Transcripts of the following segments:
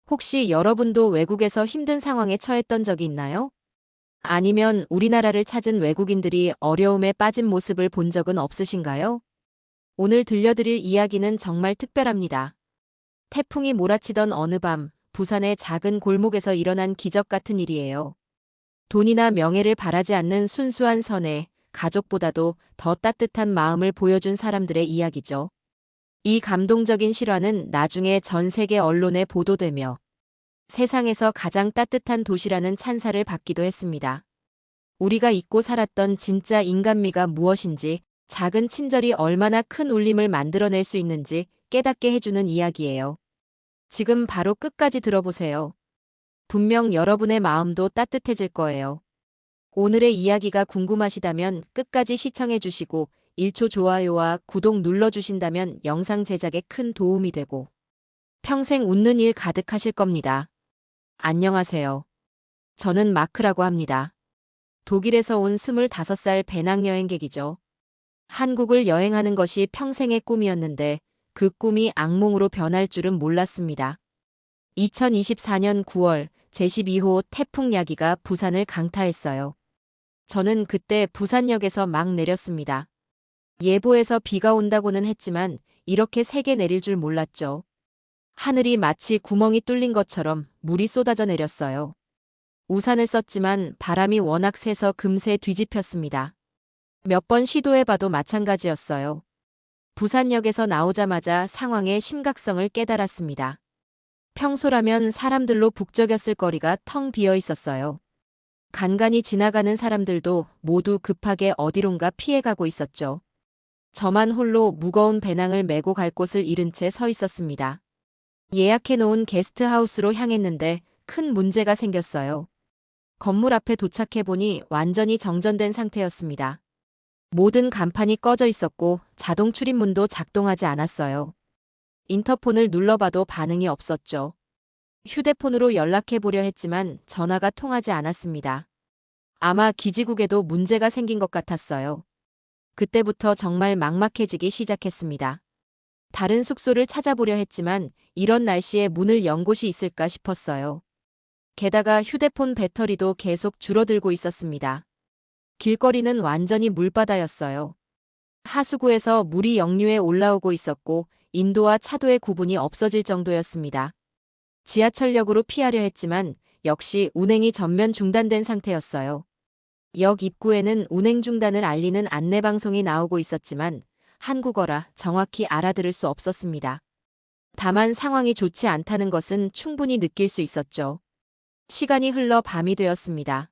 혹시 여러분도 외국에서 힘든 상황에 처했던 적이 있나요? 아니면 우리나라를 찾은 외국인들이 어려움에 빠진 모습을 본 적은 없으신가요? 오늘 들려드릴 이야기는 정말 특별합니다. 태풍이 몰아치던 어느 밤, 부산의 작은 골목에서 일어난 기적 같은 일이에요. 돈이나 명예를 바라지 않는 순수한 선에 가족보다도 더 따뜻한 마음을 보여준 사람들의 이야기죠. 이 감동적인 실화는 나중에 전 세계 언론에 보도되며 세상에서 가장 따뜻한 도시라는 찬사를 받기도 했습니다. 우리가 잊고 살았던 진짜 인간미가 무엇인지, 작은 친절이 얼마나 큰 울림을 만들어낼 수 있는지 깨닫게 해주는 이야기예요. 지금 바로 끝까지 들어보세요. 분명 여러분의 마음도 따뜻해질 거예요. 오늘의 이야기가 궁금하시다면 끝까지 시청해 주시고 1초 좋아요와 구독 눌러주신다면 영상 제작에 큰 도움이 되고 평생 웃는 일 가득하실 겁니다. 안녕하세요. 저는 마크라고 합니다. 독일에서 온 25살 배낭여행객이죠. 한국을 여행하는 것이 평생의 꿈이었는데 그 꿈이 악몽으로 변할 줄은 몰랐습니다. 2024년 9월 제12호 태풍 야기가 부산을 강타했어요. 저는 그때 부산역에서 막 내렸습니다. 예보에서 비가 온다고는 했지만 이렇게 세게 내릴 줄 몰랐죠. 하늘이 마치 구멍이 뚫린 것처럼 물이 쏟아져 내렸어요. 우산을 썼지만 바람이 워낙 세서 금세 뒤집혔습니다. 몇 번 시도해봐도 마찬가지였어요. 부산역에서 나오자마자 상황의 심각성을 깨달았습니다. 평소라면 사람들로 북적였을 거리가 텅 비어 있었어요. 간간히 지나가는 사람들도 모두 급하게 어디론가 피해가고 있었죠. 저만 홀로 무거운 배낭을 메고 갈 곳을 잃은 채 서 있었습니다. 예약해놓은 게스트하우스로 향했는데 큰 문제가 생겼어요. 건물 앞에 도착해보니 완전히 정전된 상태였습니다. 모든 간판이 꺼져 있었고 자동 출입문도 작동하지 않았어요. 인터폰을 눌러봐도 반응이 없었죠. 휴대폰으로 연락해보려 했지만 전화가 통하지 않았습니다. 아마 기지국에도 문제가 생긴 것 같았어요. 그때부터 정말 막막해지기 시작했습니다. 다른 숙소를 찾아보려 했지만 이런 날씨에 문을 연 곳이 있을까 싶었어요. 게다가 휴대폰 배터리도 계속 줄어들고 있었습니다. 길거리는 완전히 물바다였어요. 하수구에서 물이 역류해 올라오고 있었고 인도와 차도의 구분이 없어질 정도였습니다. 지하철역으로 피하려 했지만 역시 운행이 전면 중단된 상태였어요. 역 입구에는 운행 중단을 알리는 안내방송이 나오고 있었지만 한국어라 정확히 알아들을 수 없었습니다. 다만 상황이 좋지 않다는 것은 충분히 느낄 수 있었죠. 시간이 흘러 밤이 되었습니다.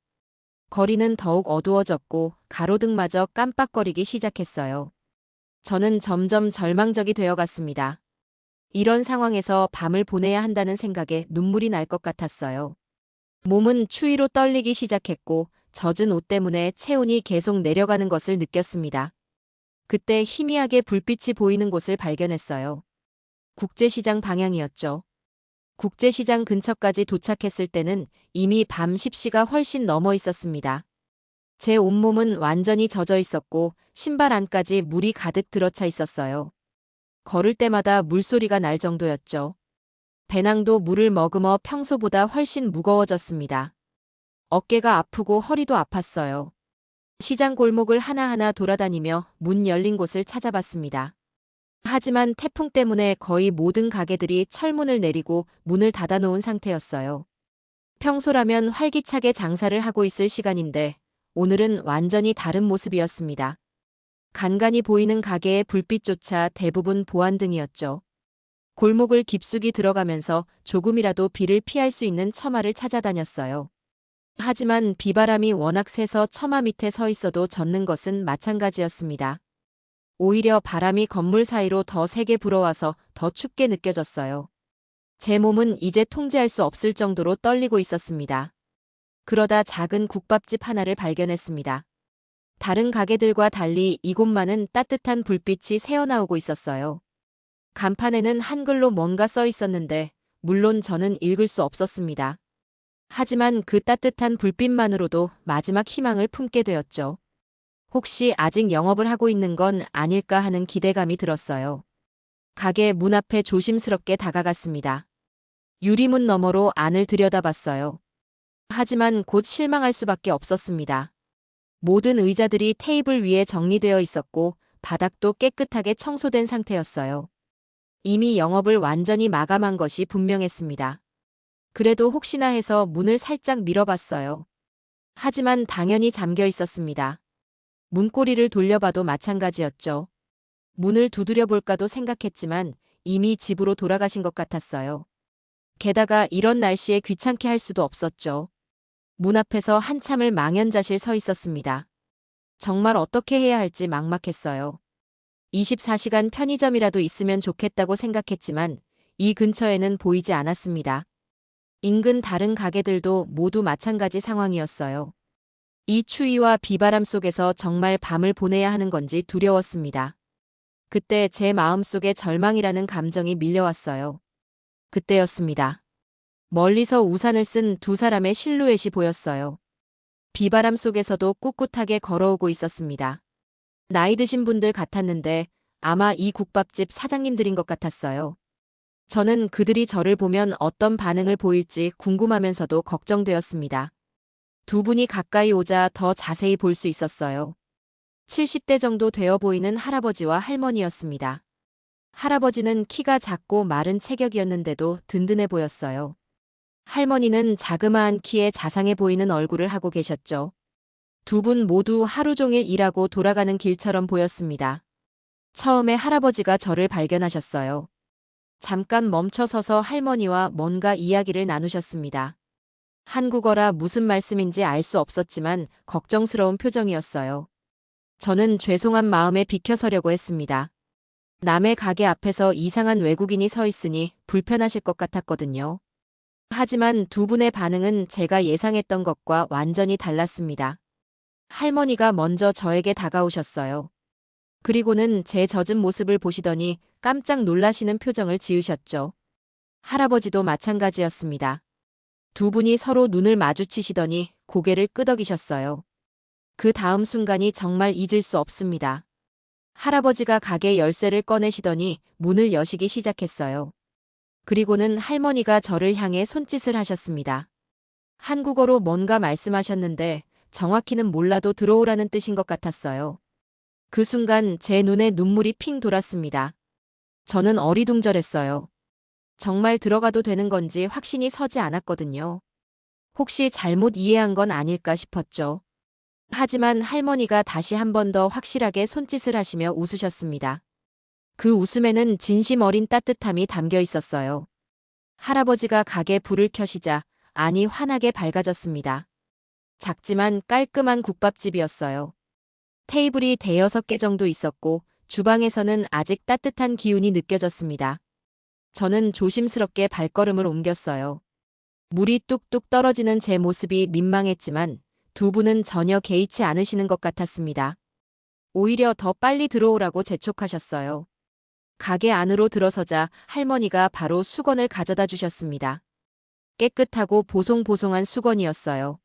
거리는 더욱 어두워졌고 가로등마저 깜빡거리기 시작했어요. 저는 점점 절망적이 되어갔습니다. 이런 상황에서 밤을 보내야 한다는 생각에 눈물이 날 것 같았어요. 몸은 추위로 떨리기 시작했고 젖은 옷 때문에 체온이 계속 내려가는 것을 느꼈습니다. 그때 희미하게 불빛이 보이는 곳을 발견했어요. 국제시장 방향이었죠. 국제시장 근처까지 도착했을 때는 이미 밤 10시가 훨씬 넘어 있었습니다. 제 온몸은 완전히 젖어 있었고 신발 안까지 물이 가득 들어차 있었어요. 걸을 때마다 물소리가 날 정도였죠. 배낭도 물을 머금어 평소보다 훨씬 무거워졌습니다. 어깨가 아프고 허리도 아팠어요. 시장 골목을 하나하나 돌아다니며 문 열린 곳을 찾아봤습니다. 하지만 태풍 때문에 거의 모든 가게들이 철문을 내리고 문을 닫아놓은 상태였어요. 평소라면 활기차게 장사를 하고 있을 시간인데 오늘은 완전히 다른 모습이었습니다. 간간히 보이는 가게의 불빛조차 대부분 보안등이었죠. 골목을 깊숙이 들어가면서 조금이라도 비를 피할 수 있는 처마를 찾아다녔어요. 하지만 비바람이 워낙 세서 처마 밑에 서 있어도 젖는 것은 마찬가지였습니다. 오히려 바람이 건물 사이로 더 세게 불어와서 더 춥게 느껴졌어요. 제 몸은 이제 통제할 수 없을 정도로 떨리고 있었습니다. 그러다 작은 국밥집 하나를 발견했습니다. 다른 가게들과 달리 이곳만은 따뜻한 불빛이 새어나오고 있었어요. 간판에는 한글로 뭔가 써 있었는데 물론 저는 읽을 수 없었습니다. 하지만 그 따뜻한 불빛만으로도 마지막 희망을 품게 되었죠. 혹시 아직 영업을 하고 있는 건 아닐까 하는 기대감이 들었어요. 가게 문 앞에 조심스럽게 다가갔습니다. 유리문 너머로 안을 들여다봤어요. 하지만 곧 실망할 수밖에 없었습니다. 모든 의자들이 테이블 위에 정리되어 있었고 바닥도 깨끗하게 청소된 상태였어요. 이미 영업을 완전히 마감한 것이 분명했습니다. 그래도 혹시나 해서 문을 살짝 밀어봤어요. 하지만 당연히 잠겨 있었습니다. 문고리를 돌려봐도 마찬가지였죠. 문을 두드려 볼까도 생각했지만 이미 집으로 돌아가신 것 같았어요. 게다가 이런 날씨에 귀찮게 할 수도 없었죠. 문 앞에서 한참을 망연자실 서 있었습니다. 정말 어떻게 해야 할지 막막했어요. 24시간 편의점이라도 있으면 좋겠다고 생각했지만 이 근처에는 보이지 않았습니다. 인근 다른 가게들도 모두 마찬가지 상황이었어요. 이 추위와 비바람 속에서 정말 밤을 보내야 하는 건지 두려웠습니다. 그때 제 마음속에 절망이라는 감정이 밀려왔어요. 그때였습니다. 멀리서 우산을 쓴 두 사람의 실루엣이 보였어요. 비바람 속에서도 꿋꿋하게 걸어오고 있었습니다. 나이 드신 분들 같았는데 아마 이 국밥집 사장님들인 것 같았어요. 저는 그들이 저를 보면 어떤 반응을 보일지 궁금하면서도 걱정되었습니다. 두 분이 가까이 오자 더 자세히 볼 수 있었어요. 70대 정도 되어 보이는 할아버지와 할머니였습니다. 할아버지는 키가 작고 마른 체격이었는데도 든든해 보였어요. 할머니는 자그마한 키에 자상해 보이는 얼굴을 하고 계셨죠. 두 분 모두 하루 종일 일하고 돌아가는 길처럼 보였습니다. 처음에 할아버지가 저를 발견하셨어요. 잠깐 멈춰서서 할머니와 뭔가 이야기를 나누셨습니다. 한국어라 무슨 말씀인지 알 수 없었지만 걱정스러운 표정이었어요. 저는 죄송한 마음에 비켜서려고 했습니다. 남의 가게 앞에서 이상한 외국인이 서 있으니 불편하실 것 같았거든요. 하지만 두 분의 반응은 제가 예상했던 것과 완전히 달랐습니다. 할머니가 먼저 저에게 다가오셨어요. 그리고는 제 젖은 모습을 보시더니 깜짝 놀라시는 표정을 지으셨죠. 할아버지도 마찬가지였습니다. 두 분이 서로 눈을 마주치시더니 고개를 끄덕이셨어요. 그 다음 순간이 정말 잊을 수 없습니다. 할아버지가 가게 열쇠를 꺼내시더니 문을 여시기 시작했어요. 그리고는 할머니가 저를 향해 손짓을 하셨습니다. 한국어로 뭔가 말씀하셨는데 정확히는 몰라도 들어오라는 뜻인 것 같았어요. 그 순간 제 눈에 눈물이 핑 돌았습니다. 저는 어리둥절했어요. 정말 들어가도 되는 건지 확신이 서지 않았거든요. 혹시 잘못 이해한 건 아닐까 싶었죠. 하지만 할머니가 다시 한 번 더 확실하게 손짓을 하시며 웃으셨습니다. 그 웃음에는 진심 어린 따뜻함이 담겨 있었어요. 할아버지가 가게 불을 켜시자 안이 환하게 밝아졌습니다. 작지만 깔끔한 국밥집이었어요. 테이블이 대여섯 개 정도 있었고 주방에서는 아직 따뜻한 기운이 느껴졌습니다. 저는 조심스럽게 발걸음을 옮겼어요. 물이 뚝뚝 떨어지는 제 모습이 민망했지만 두 분은 전혀 개의치 않으시는 것 같았습니다. 오히려 더 빨리 들어오라고 재촉하셨어요. 가게 안으로 들어서자 할머니가 바로 수건을 가져다 주셨습니다. 깨끗하고 보송보송한 수건이었어요.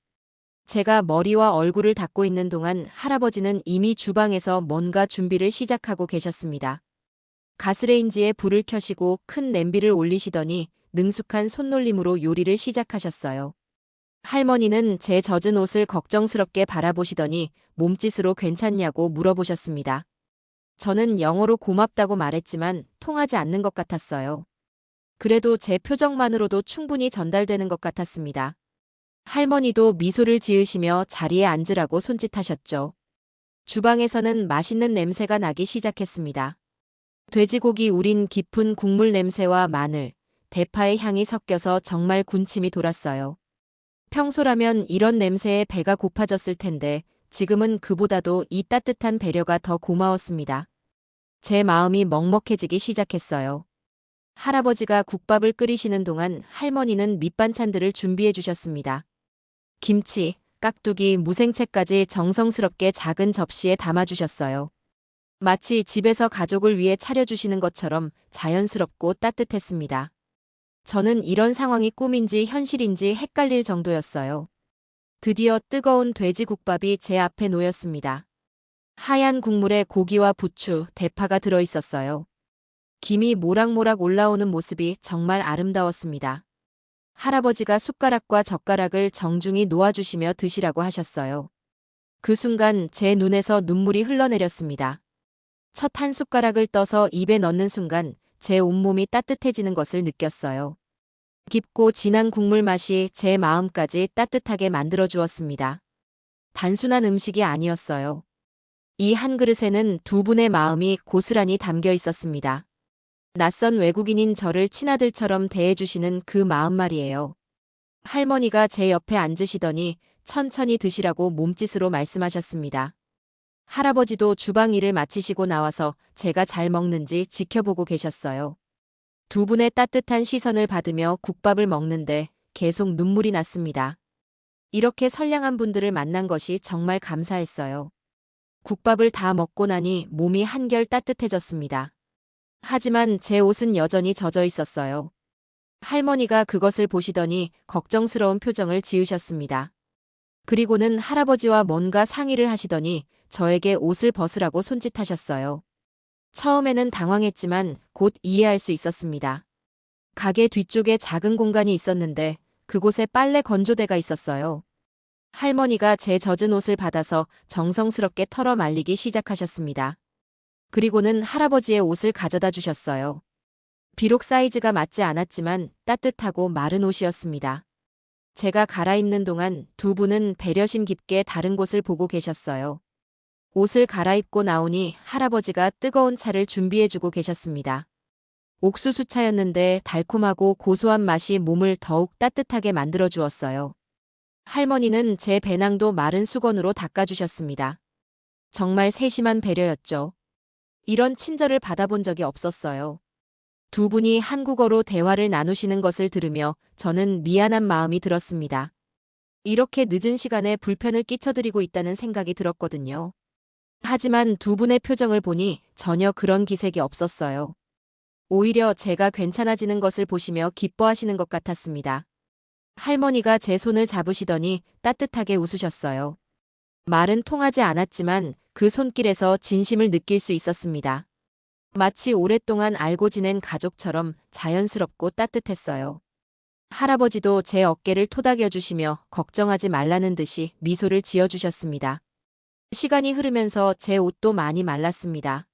제가 머리와 얼굴을 닦고 있는 동안 할아버지는 이미 주방에서 뭔가 준비를 시작하고 계셨습니다. 가스레인지에 불을 켜시고 큰 냄비를 올리시더니 능숙한 손놀림으로 요리를 시작하셨어요. 할머니는 제 젖은 옷을 걱정스럽게 바라보시더니 몸짓으로 괜찮냐고 물어보셨습니다. 저는 영어로 고맙다고 말했지만 통하지 않는 것 같았어요. 그래도 제 표정만으로도 충분히 전달되는 것 같았습니다. 할머니도 미소를 지으시며 자리에 앉으라고 손짓하셨죠. 주방에서는 맛있는 냄새가 나기 시작했습니다. 돼지고기 우린 깊은 국물 냄새와 마늘, 대파의 향이 섞여서 정말 군침이 돌았어요. 평소라면 이런 냄새에 배가 고파졌을 텐데 지금은 그보다도 이 따뜻한 배려가 더 고마웠습니다. 제 마음이 먹먹해지기 시작했어요. 할아버지가 국밥을 끓이시는 동안 할머니는 밑반찬들을 준비해 주셨습니다. 김치, 깍두기, 무생채까지 정성스럽게 작은 접시에 담아주셨어요. 마치 집에서 가족을 위해 차려주시는 것처럼 자연스럽고 따뜻했습니다. 저는 이런 상황이 꿈인지 현실인지 헷갈릴 정도였어요. 드디어 뜨거운 돼지국밥이 제 앞에 놓였습니다. 하얀 국물에 고기와 부추, 대파가 들어있었어요. 김이 모락모락 올라오는 모습이 정말 아름다웠습니다. 할아버지가 숟가락과 젓가락을 정중히 놓아주시며 드시라고 하셨어요. 그 순간 제 눈에서 눈물이 흘러내렸습니다. 첫 한 숟가락을 떠서 입에 넣는 순간 제 온몸이 따뜻해지는 것을 느꼈어요. 깊고 진한 국물 맛이 제 마음까지 따뜻하게 만들어 주었습니다. 단순한 음식이 아니었어요. 이 한 그릇에는 두 분의 마음이 고스란히 담겨 있었습니다. 낯선 외국인인 저를 친아들처럼 대해주시는 그 마음 말이에요. 할머니가 제 옆에 앉으시더니 천천히 드시라고 몸짓으로 말씀하셨습니다. 할아버지도 주방 일을 마치시고 나와서 제가 잘 먹는지 지켜보고 계셨어요. 두 분의 따뜻한 시선을 받으며 국밥을 먹는데 계속 눈물이 났습니다. 이렇게 선량한 분들을 만난 것이 정말 감사했어요. 국밥을 다 먹고 나니 몸이 한결 따뜻해졌습니다. 하지만 제 옷은 여전히 젖어 있었어요. 할머니가 그것을 보시더니 걱정스러운 표정을 지으셨습니다. 그리고는 할아버지와 뭔가 상의를 하시더니 저에게 옷을 벗으라고 손짓하셨어요. 처음에는 당황했지만 곧 이해할 수 있었습니다. 가게 뒤쪽에 작은 공간이 있었는데 그곳에 빨래 건조대가 있었어요. 할머니가 제 젖은 옷을 받아서 정성스럽게 털어 말리기 시작하셨습니다. 그리고는 할아버지의 옷을 가져다 주셨어요. 비록 사이즈가 맞지 않았지만 따뜻하고 마른 옷이었습니다. 제가 갈아입는 동안 두 분은 배려심 깊게 다른 곳을 보고 계셨어요. 옷을 갈아입고 나오니 할아버지가 뜨거운 차를 준비해주고 계셨습니다. 옥수수 차였는데 달콤하고 고소한 맛이 몸을 더욱 따뜻하게 만들어 주었어요. 할머니는 제 배낭도 마른 수건으로 닦아주셨습니다. 정말 세심한 배려였죠. 이런 친절을 받아본 적이 없었어요. 두 분이 한국어로 대화를 나누시는 것을 들으며 저는 미안한 마음이 들었습니다. 이렇게 늦은 시간에 불편을 끼쳐드리고 있다는 생각이 들었거든요. 하지만 두 분의 표정을 보니 전혀 그런 기색이 없었어요. 오히려 제가 괜찮아지는 것을 보시며 기뻐하시는 것 같았습니다. 할머니가 제 손을 잡으시더니 따뜻하게 웃으셨어요. 말은 통하지 않았지만 그 손길에서 진심을 느낄 수 있었습니다. 마치 오랫동안 알고 지낸 가족처럼 자연스럽고 따뜻했어요. 할아버지도 제 어깨를 토닥여 주시며 걱정하지 말라는 듯이 미소를 지어주셨습니다. 시간이 흐르면서 제 옷도 많이 말랐습니다.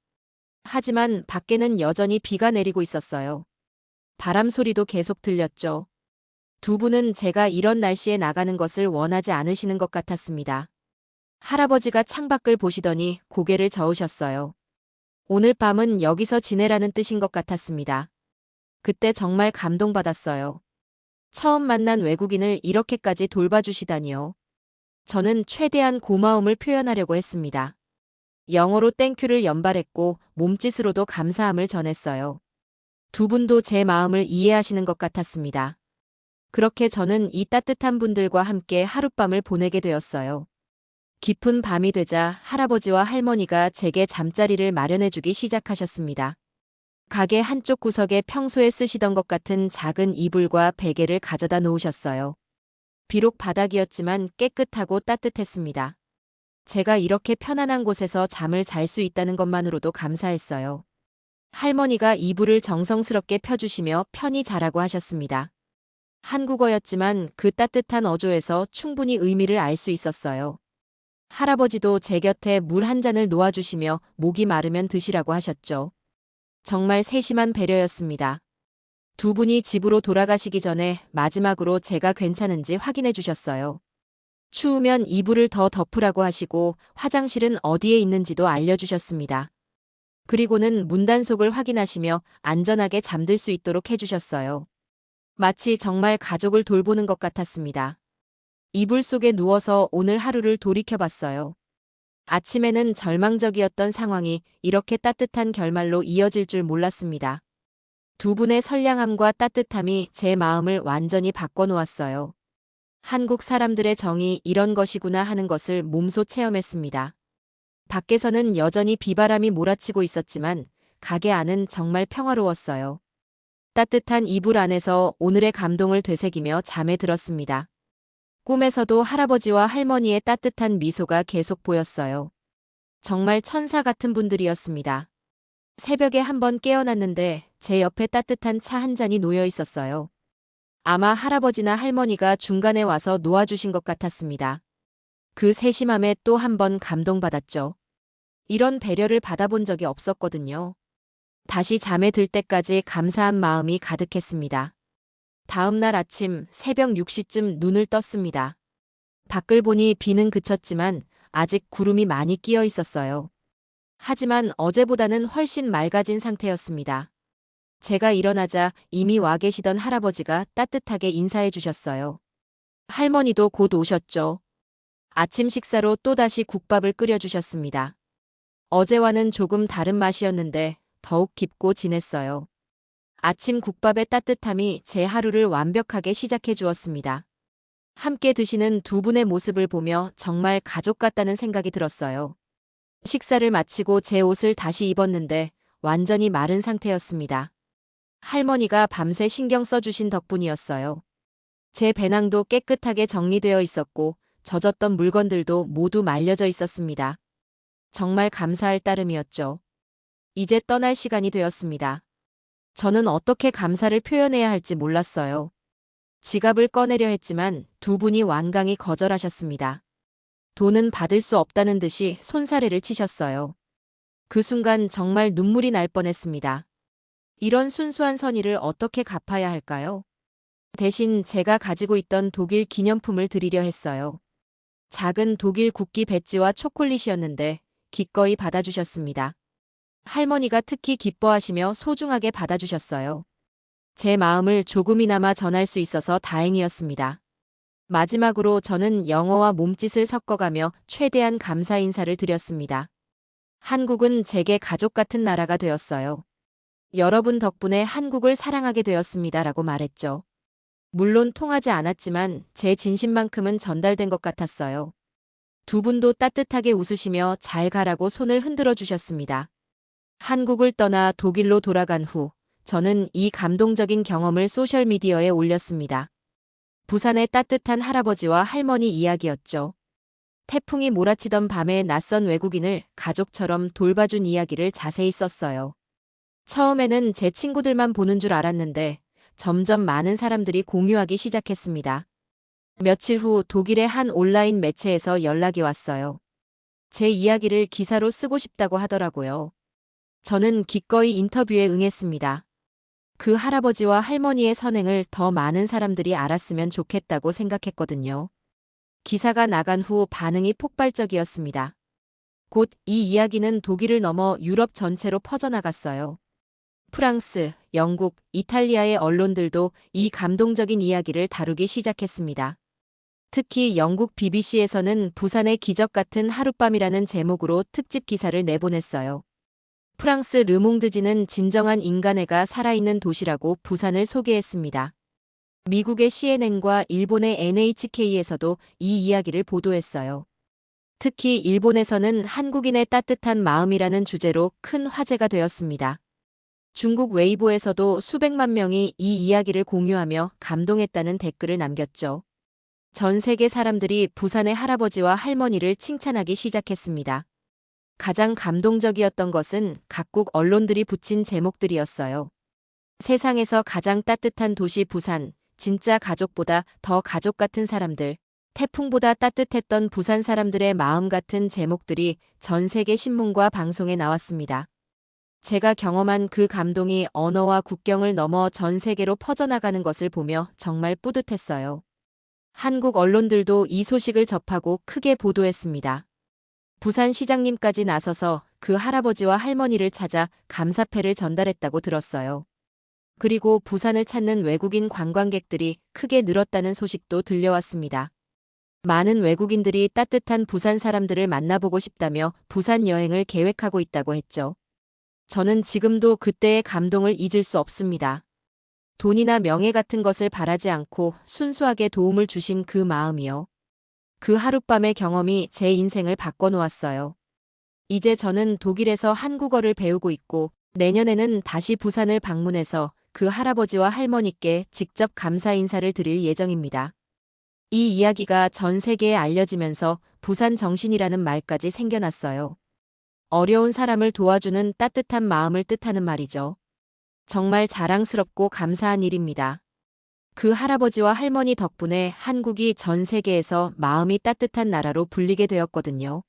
하지만 밖에는 여전히 비가 내리고 있었어요. 바람 소리도 계속 들렸죠. 두 분은 제가 이런 날씨에 나가는 것을 원하지 않으시는 것 같았습니다. 할아버지가 창밖을 보시더니 고개를 저으셨어요. 오늘 밤은 여기서 지내라는 뜻인 것 같았습니다. 그때 정말 감동받았어요. 처음 만난 외국인을 이렇게까지 돌봐주시다니요. 저는 최대한 고마움을 표현하려고 했습니다. 영어로 땡큐를 연발했고 몸짓으로도 감사함을 전했어요. 두 분도 제 마음을 이해하시는 것 같았습니다. 그렇게 저는 이 따뜻한 분들과 함께 하룻밤을 보내게 되었어요. 깊은 밤이 되자 할아버지와 할머니가 제게 잠자리를 마련해주기 시작하셨습니다. 가게 한쪽 구석에 평소에 쓰시던 것 같은 작은 이불과 베개를 가져다 놓으셨어요. 비록 바닥이었지만 깨끗하고 따뜻했습니다. 제가 이렇게 편안한 곳에서 잠을 잘 수 있다는 것만으로도 감사했어요. 할머니가 이불을 정성스럽게 펴주시며 편히 자라고 하셨습니다. 한국어였지만 그 따뜻한 어조에서 충분히 의미를 알 수 있었어요. 할아버지도 제 곁에 물 한 잔을 놓아주시며 목이 마르면 드시라고 하셨죠. 정말 세심한 배려였습니다. 두 분이 집으로 돌아가시기 전에 마지막으로 제가 괜찮은지 확인해 주셨어요. 추우면 이불을 더 덮으라고 하시고 화장실은 어디에 있는지도 알려주셨습니다. 그리고는 문단속을 확인하시며 안전하게 잠들 수 있도록 해주셨어요. 마치 정말 가족을 돌보는 것 같았습니다. 이불 속에 누워서 오늘 하루를 돌이켜봤어요. 아침에는 절망적이었던 상황이 이렇게 따뜻한 결말로 이어질 줄 몰랐습니다. 두 분의 선량함과 따뜻함이 제 마음을 완전히 바꿔놓았어요. 한국 사람들의 정이 이런 것이구나 하는 것을 몸소 체험했습니다. 밖에서는 여전히 비바람이 몰아치고 있었지만 가게 안은 정말 평화로웠어요. 따뜻한 이불 안에서 오늘의 감동을 되새기며 잠에 들었습니다. 꿈에서도 할아버지와 할머니의 따뜻한 미소가 계속 보였어요. 정말 천사 같은 분들이었습니다. 새벽에 한번 깨어났는데 제 옆에 따뜻한 차 한 잔이 놓여 있었어요. 아마 할아버지나 할머니가 중간에 와서 놓아주신 것 같았습니다. 그 세심함에 또 한 번 감동받았죠. 이런 배려를 받아본 적이 없었거든요. 다시 잠에 들 때까지 감사한 마음이 가득했습니다. 다음 날 아침 새벽 6시쯤 눈을 떴습니다. 밖을 보니 비는 그쳤지만 아직 구름이 많이 끼어 있었어요. 하지만 어제보다는 훨씬 맑아진 상태였습니다. 제가 일어나자 이미 와 계시던 할아버지가 따뜻하게 인사해 주셨어요. 할머니도 곧 오셨죠. 아침 식사로 또다시 국밥을 끓여 주셨습니다. 어제와는 조금 다른 맛이었는데 더욱 깊고 진했어요. 아침 국밥의 따뜻함이 제 하루를 완벽하게 시작해 주었습니다. 함께 드시는 두 분의 모습을 보며 정말 가족 같다는 생각이 들었어요. 식사를 마치고 제 옷을 다시 입었는데 완전히 마른 상태였습니다. 할머니가 밤새 신경 써주신 덕분이었어요. 제 배낭도 깨끗하게 정리되어 있었고 젖었던 물건들도 모두 말려져 있었습니다. 정말 감사할 따름이었죠. 이제 떠날 시간이 되었습니다. 저는 어떻게 감사를 표현해야 할지 몰랐어요. 지갑을 꺼내려 했지만 두 분이 완강히 거절하셨습니다. 돈은 받을 수 없다는 듯이 손사래를 치셨어요. 그 순간 정말 눈물이 날 뻔했습니다. 이런 순수한 선의를 어떻게 갚아야 할까요? 대신 제가 가지고 있던 독일 기념품을 드리려 했어요. 작은 독일 국기 배지와 초콜릿이었는데 기꺼이 받아주셨습니다. 할머니가 특히 기뻐하시며 소중하게 받아주셨어요. 제 마음을 조금이나마 전할 수 있어서 다행이었습니다. 마지막으로 저는 영어와 몸짓을 섞어가며 최대한 감사 인사를 드렸습니다. 한국은 제게 가족 같은 나라가 되었어요. 여러분 덕분에 한국을 사랑하게 되었습니다라고 말했죠. 물론 통하지 않았지만 제 진심만큼은 전달된 것 같았어요. 두 분도 따뜻하게 웃으시며 잘 가라고 손을 흔들어 주셨습니다. 한국을 떠나 독일로 돌아간 후 저는 이 감동적인 경험을 소셜미디어에 올렸습니다. 부산의 따뜻한 할아버지와 할머니 이야기였죠. 태풍이 몰아치던 밤에 낯선 외국인을 가족처럼 돌봐준 이야기를 자세히 썼어요. 처음에는 제 친구들만 보는 줄 알았는데 점점 많은 사람들이 공유하기 시작했습니다. 며칠 후 독일의 한 온라인 매체에서 연락이 왔어요. 제 이야기를 기사로 쓰고 싶다고 하더라고요. 저는 기꺼이 인터뷰에 응했습니다. 그 할아버지와 할머니의 선행을 더 많은 사람들이 알았으면 좋겠다고 생각했거든요. 기사가 나간 후 반응이 폭발적이었습니다. 곧 이 이야기는 독일을 넘어 유럽 전체로 퍼져나갔어요. 프랑스, 영국, 이탈리아의 언론들도 이 감동적인 이야기를 다루기 시작했습니다. 특히 영국 BBC에서는 부산의 기적 같은 하룻밤이라는 제목으로 특집 기사를 내보냈어요. 프랑스 르몽드지는 진정한 인간애가 살아있는 도시라고 부산을 소개했습니다. 미국의 CNN과 일본의 NHK에서도 이 이야기를 보도했어요. 특히 일본에서는 한국인의 따뜻한 마음이라는 주제로 큰 화제가 되었습니다. 중국 웨이보에서도 수백만 명이 이 이야기를 공유하며 감동했다는 댓글을 남겼죠. 전 세계 사람들이 부산의 할아버지와 할머니를 칭찬하기 시작했습니다. 가장 감동적이었던 것은 각국 언론들이 붙인 제목들이었어요. 세상에서 가장 따뜻한 도시 부산, 진짜 가족보다 더 가족 같은 사람들, 태풍보다 따뜻했던 부산 사람들의 마음 같은 제목들이 전 세계 신문과 방송에 나왔습니다. 제가 경험한 그 감동이 언어와 국경을 넘어 전 세계로 퍼져나가는 것을 보며 정말 뿌듯했어요. 한국 언론들도 이 소식을 접하고 크게 보도했습니다. 부산시장님까지 나서서 그 할아버지와 할머니를 찾아 감사패를 전달했다고 들었어요. 그리고 부산을 찾는 외국인 관광객들이 크게 늘었다는 소식도 들려왔습니다. 많은 외국인들이 따뜻한 부산 사람들을 만나보고 싶다며 부산 여행을 계획하고 있다고 했죠. 저는 지금도 그때의 감동을 잊을 수 없습니다. 돈이나 명예 같은 것을 바라지 않고 순수하게 도움을 주신 그 마음이요. 그 하룻밤의 경험이 제 인생을 바꿔놓았어요. 이제 저는 독일에서 한국어를 배우고 있고 내년에는 다시 부산을 방문해서 그 할아버지와 할머니께 직접 감사 인사를 드릴 예정입니다. 이 이야기가 전 세계에 알려지면서 부산 정신이라는 말까지 생겨났어요. 어려운 사람을 도와주는 따뜻한 마음을 뜻하는 말이죠. 정말 자랑스럽고 감사한 일입니다. 그 할아버지와 할머니 덕분에 한국이 전 세계에서 마음이 따뜻한 나라로 불리게 되었거든요.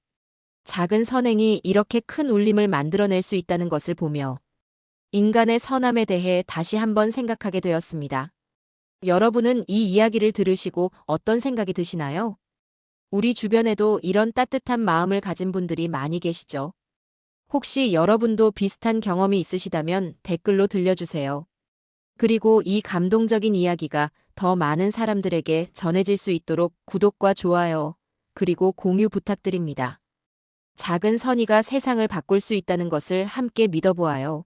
작은 선행이 이렇게 큰 울림을 만들어낼 수 있다는 것을 보며 인간의 선함에 대해 다시 한번 생각하게 되었습니다. 여러분은 이 이야기를 들으시고 어떤 생각이 드시나요? 우리 주변에도 이런 따뜻한 마음을 가진 분들이 많이 계시죠? 혹시 여러분도 비슷한 경험이 있으시다면 댓글로 들려주세요. 그리고 이 감동적인 이야기가 더 많은 사람들에게 전해질 수 있도록 구독과 좋아요, 그리고 공유 부탁드립니다. 작은 선의가 세상을 바꿀 수 있다는 것을 함께 믿어보아요.